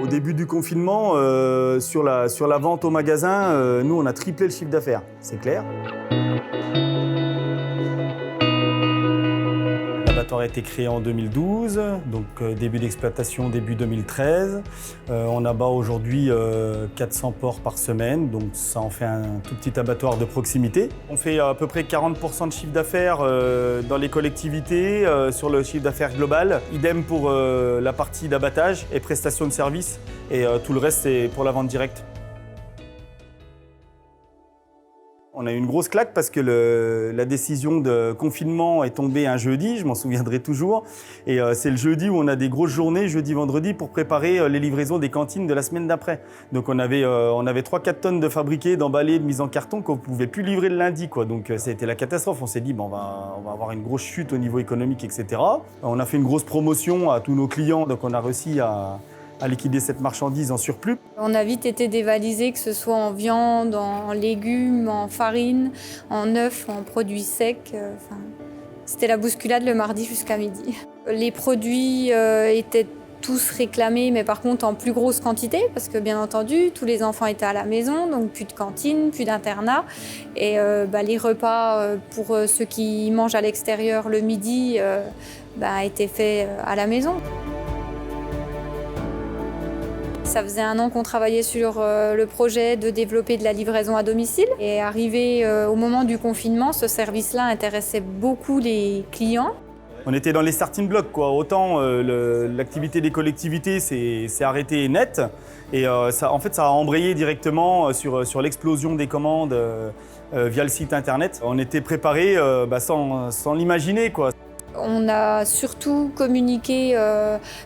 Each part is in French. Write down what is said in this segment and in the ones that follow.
Au début du confinement, sur la vente au magasin, nous, on a triplé le chiffre d'affaires, c'est clair. L'abattoir a été créé en 2012, donc début d'exploitation début 2013. On abat aujourd'hui 400 porcs par semaine, donc ça en fait un tout petit abattoir de proximité. On fait à peu près 40% de chiffre d'affaires dans les collectivités, sur le chiffre d'affaires global. Idem pour la partie d'abattage et prestation de services, et tout le reste c'est pour la vente directe. On a eu une grosse claque parce que la décision de confinement est tombée un jeudi, je m'en souviendrai toujours. Et c'est le jeudi où on a des grosses journées, jeudi, vendredi, pour préparer les livraisons des cantines de la semaine d'après. Donc on avait 3-4 tonnes de fabriqués, d'emballés, de mise en carton qu'on ne pouvait plus livrer le lundi, quoi. Donc ça a été la catastrophe. On s'est dit, on va avoir une grosse chute au niveau économique, etc. On a fait une grosse promotion à tous nos clients, donc on a réussi à liquider cette marchandise en surplus. On a vite été dévalisé, que ce soit en viande, en légumes, en farine, en œufs, en produits secs. C'était la bousculade le mardi jusqu'à midi. Les produits étaient tous réclamés, mais par contre en plus grosse quantité, parce que bien entendu, tous les enfants étaient à la maison, donc plus de cantine, plus d'internat. Et les repas pour ceux qui mangent à l'extérieur le midi étaient faits à la maison. Ça faisait 1 an qu'on travaillait sur le projet de développer de la livraison à domicile. Et arrivé au moment du confinement, ce service-là intéressait beaucoup les clients. On était dans les starting blocks, quoi. Autant l'activité des collectivités s'est arrêtée net. Et ça a embrayé directement sur l'explosion des commandes via le site internet. On était préparés sans l'imaginer, quoi. On a surtout communiqué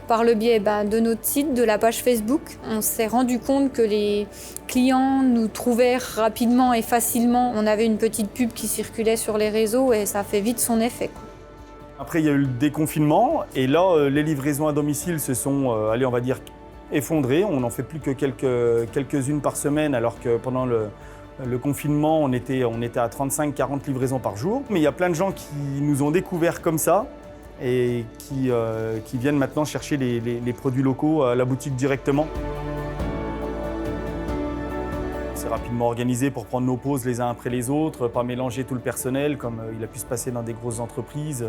par le biais de notre site, de la page Facebook. On s'est rendu compte que les clients nous trouvaient rapidement et facilement. On avait une petite pub qui circulait sur les réseaux et ça a fait vite son effet, quoi. Après, il y a eu le déconfinement et là, les livraisons à domicile se sont, on va dire, effondrées. On n'en fait plus que quelques-unes par semaine, alors que pendant le confinement, on était à 35-40 livraisons par jour. Mais il y a plein de gens qui nous ont découverts comme ça et qui viennent maintenant chercher les produits locaux à la boutique directement. On s'est rapidement organisé pour prendre nos pauses les uns après les autres, pas mélanger tout le personnel comme il a pu se passer dans des grosses entreprises.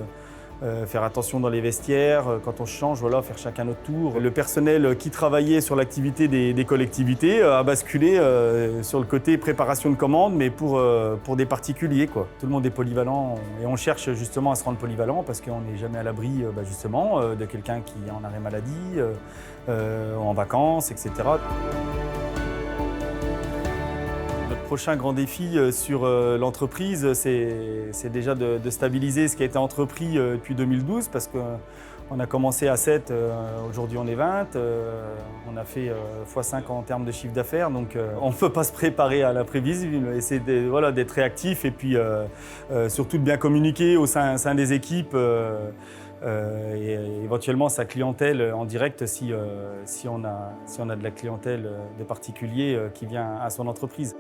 Faire attention dans les vestiaires, quand on change, faire chacun notre tour. Le personnel qui travaillait sur l'activité des collectivités a basculé sur le côté préparation de commandes, mais pour des particuliers, quoi. Tout le monde est polyvalent et on cherche justement à se rendre polyvalent parce qu'on n'est jamais à l'abri de quelqu'un qui est en arrêt maladie, en vacances, etc. Notre prochain grand défi sur l'entreprise, c'est déjà de stabiliser ce qui a été entrepris depuis 2012 parce qu'on a commencé à 7, aujourd'hui on est 20, on a fait x5 en termes de chiffre d'affaires, donc on ne peut pas se préparer à l'imprévisible, essayer d'être réactif et puis surtout de bien communiquer au sein des équipes. Et éventuellement sa clientèle en direct si on a de la clientèle de particuliers qui vient à son entreprise.